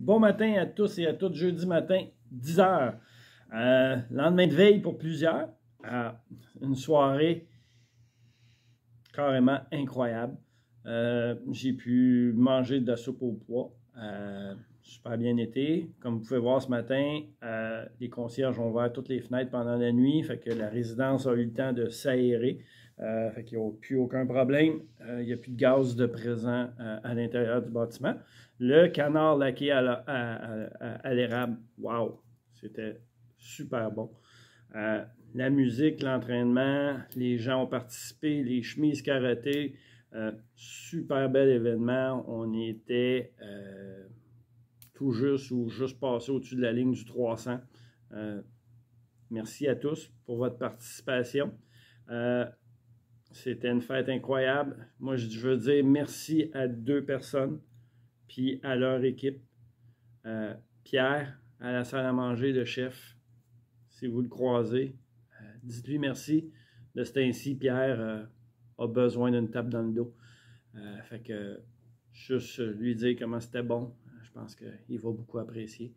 Bon matin à tous et à toutes, jeudi matin, 10 heures. Lendemain de veille pour plusieurs. Une soirée carrément incroyable. J'ai pu manger de la soupe au pois. Super bien été. Comme vous pouvez voir ce matin, les concierges ont ouvert toutes les fenêtres pendant la nuit. Fait que la résidence a eu le temps de s'aérer. Fait qu'il n'y a plus aucun problème. Il n'y a plus de gaz de présent à l'intérieur du bâtiment. Le canard laqué à l'érable, wow! C'était super bon. La musique, l'entraînement, les gens ont participé, les chemises carottées, super bel événement. On était tout juste ou juste passé au-dessus de la ligne du 300. Merci à tous pour votre participation. C'était une fête incroyable. Moi, je veux dire merci à 2 personnes, puis à leur équipe. Pierre, à la salle à manger, le chef, si vous le croisez, dites-lui merci. De cet ainsi, Pierre a besoin d'une tape dans le dos. Fait que juste lui dire comment c'était bon, je pense qu'il va beaucoup apprécier.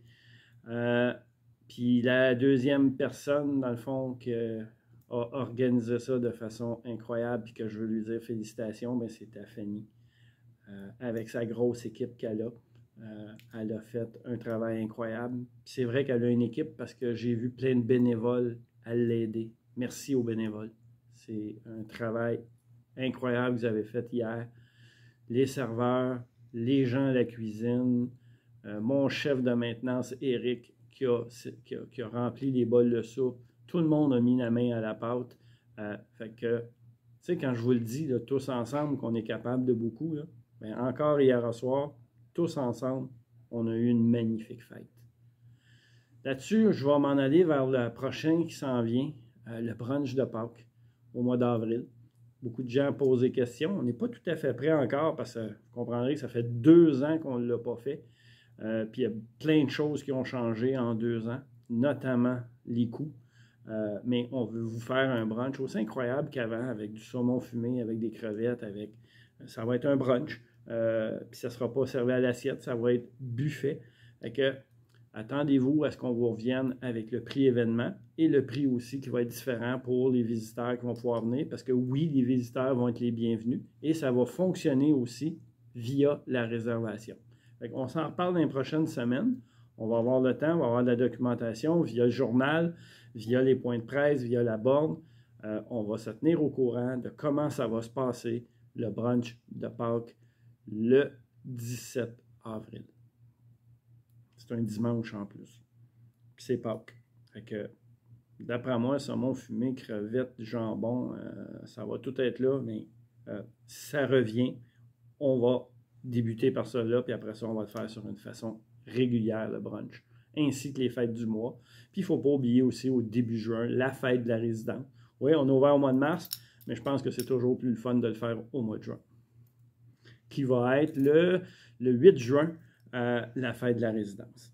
Puis la deuxième personne, dans le fond, qui a organisé ça de façon incroyable, puis que je veux lui dire félicitations, ben, c'était Fanny. Avec sa grosse équipe qu'elle a. Elle a fait un travail incroyable. C'est vrai qu'elle a une équipe parce que j'ai vu plein de bénévoles à l'aider. Merci aux bénévoles. C'est un travail incroyable que vous avez fait hier. Les serveurs, les gens à la cuisine, mon chef de maintenance, Eric, qui a rempli les bols de soupe. Tout le monde a mis la main à la pâte. Fait que, tu sais, quand je vous le dis, là, tous ensemble, qu'on est capable de beaucoup, là, bien, encore hier soir, tous ensemble, on a eu une magnifique fête. Là-dessus, je vais m'en aller vers le prochain qui s'en vient, le brunch de Pâques, au mois d'avril. Beaucoup de gens posent des questions. On n'est pas tout à fait prêt encore parce que vous comprendrez que ça fait 2 ans qu'on ne l'a pas fait. Puis il y a plein de choses qui ont changé en 2 ans, notamment les coûts. Mais on veut vous faire un brunch aussi incroyable qu'avant, avec du saumon fumé, avec des crevettes, ça va être un brunch. Puis ça ne sera pas servi à l'assiette, ça va être buffet. Fait que attendez-vous à ce qu'on vous revienne avec le prix événement et le prix aussi qui va être différent pour les visiteurs qui vont pouvoir venir parce que oui, les visiteurs vont être les bienvenus et ça va fonctionner aussi via la réservation. Fait qu'on s'en reparle dans les prochaines semaines. On va avoir le temps, on va avoir de la documentation via le journal, via les points de presse, via la borne. On va se tenir au courant de comment ça va se passer, le brunch de Pâques, le 17 avril. C'est un dimanche en plus. Puis c'est Pâques. Fait que, d'après moi, saumon fumé, crevettes, jambon, ça va tout être là, mais si ça revient, on va débuter par ça là, puis après ça, on va le faire sur une façon régulière, le brunch, ainsi que les fêtes du mois. Puis il ne faut pas oublier aussi au début juin, la fête de la résidence. Oui, on a ouvert au mois de mars, mais je pense que c'est toujours plus le fun de le faire au mois de juin. Qui va être le 8 juin, la fête de la résidence.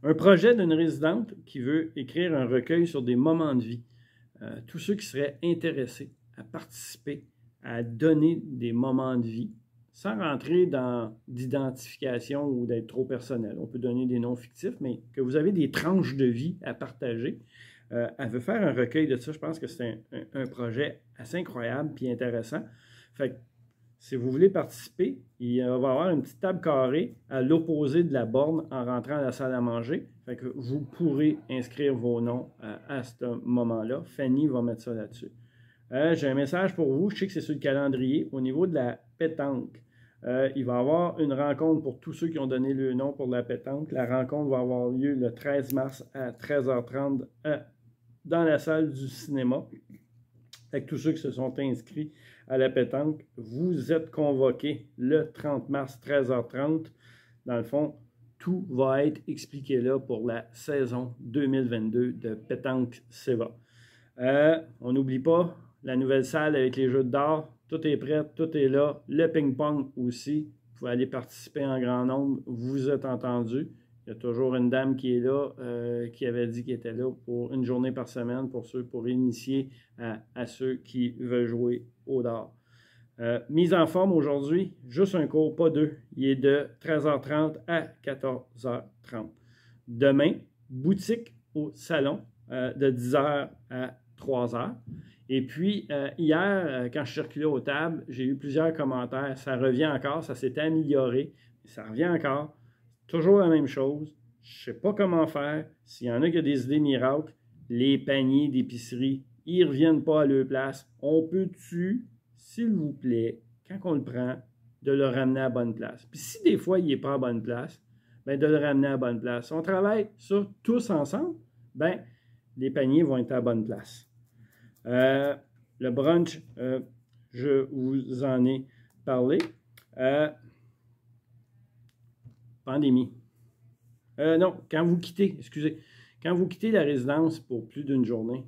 Un projet d'une résidente qui veut écrire un recueil sur des moments de vie. Tous ceux qui seraient intéressés à participer, à donner des moments de vie, sans rentrer dans d'identification ou d'être trop personnel. On peut donner des noms fictifs, mais que vous avez des tranches de vie à partager. Elle veut faire un recueil de ça. Je pense que c'est un projet assez incroyable et intéressant. Fait que, si vous voulez participer, il va y avoir une petite table carrée à l'opposé de la borne en rentrant à la salle à manger. Fait que vous pourrez inscrire vos noms à ce moment-là. Fanny va mettre ça là-dessus. J'ai un message pour vous. Je sais que c'est sur le calendrier. Au niveau de la pétanque, il va y avoir une rencontre pour tous ceux qui ont donné le nom pour la pétanque. La rencontre va avoir lieu le 13 mars à 13h30 dans la salle du cinéma. Avec tous ceux qui se sont inscrits à la pétanque, vous êtes convoqués le 30 mars, 13h30. Dans le fond, tout va être expliqué là pour la saison 2022 de Pétanque Seva. On n'oublie pas la nouvelle salle avec les jeux d'or. Tout est prêt, tout est là. Le ping-pong aussi. Vous pouvez aller participer en grand nombre. Vous êtes entendus. Il y a toujours une dame qui est là, qui avait dit qu'elle était là pour une journée par semaine pour initier à ceux qui veulent jouer au dard. Mise en forme aujourd'hui, juste un cours, pas deux. Il est de 13h30 à 14h30. Demain, boutique au salon de 10h à 3h. Et puis, hier, quand je circulais aux tables, j'ai eu plusieurs commentaires. Ça revient encore, ça s'est amélioré, mais ça revient encore. Toujours la même chose. Je ne sais pas comment faire. S'il y en a qui ont des idées miracles, les paniers d'épicerie, ils ne reviennent pas à leur place. On peut-tu, s'il vous plaît, quand on le prend, de le ramener à la bonne place? Puis si des fois, il n'est pas à la bonne place, bien, de le ramener à la bonne place. Si on travaille ça tous ensemble, bien, les paniers vont être à la bonne place. Le brunch, je vous en ai parlé. Pandémie. Non, quand vous quittez la résidence pour plus d'une journée,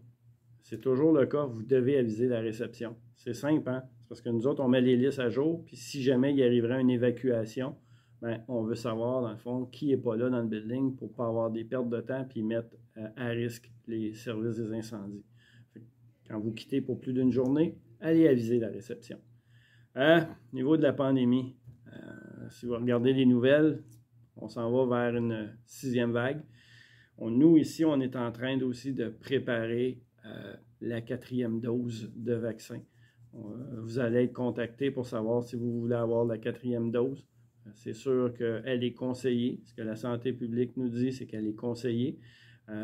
c'est toujours le cas, vous devez aviser la réception. C'est simple, hein? C'est parce que nous autres, on met les listes à jour, puis si jamais il arriverait une évacuation, bien, on veut savoir, dans le fond, qui n'est pas là dans le building pour ne pas avoir des pertes de temps puis mettre à risque les services des incendies. Quand vous quittez pour plus d'une journée, allez aviser la réception. Au niveau de la pandémie, si vous regardez les nouvelles, on s'en va vers une 6e vague. Nous, ici, on est en train aussi de préparer la 4e dose de vaccin. Vous allez être contacté pour savoir si vous voulez avoir la 4e dose. C'est sûr qu'elle est conseillée. Ce que la santé publique nous dit, c'est qu'elle est conseillée.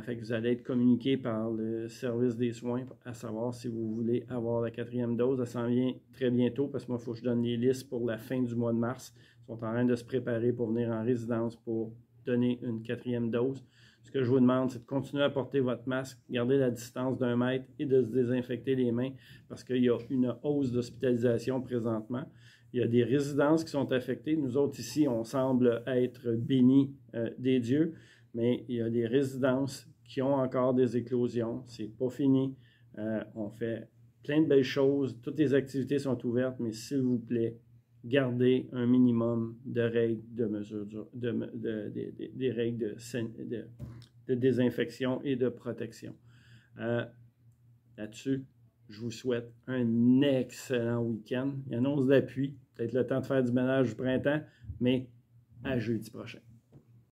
Fait que vous allez être communiqué par le service des soins à savoir si vous voulez avoir la 4e dose. Ça s'en vient très bientôt parce que moi, il faut que je donne les listes pour la fin du mois de mars. Ils sont en train de se préparer pour venir en résidence pour donner une 4e dose. Ce que je vous demande, c'est de continuer à porter votre masque, garder la distance d'1 mètre et de se désinfecter les mains parce qu'il y a une hausse d'hospitalisation présentement. Il y a des résidences qui sont affectées. Nous autres ici, on semble être bénis des dieux, mais il y a des résidences qui ont encore des éclosions. C'est pas fini. On fait plein de belles choses. Toutes les activités sont ouvertes, mais s'il vous plaît, gardez un minimum de règles de mesure, des règles de désinfection et de protection. Là-dessus, je vous souhaite un excellent week-end. Il annonce de la pluie, peut-être le temps de faire du ménage du printemps, mais à jeudi prochain.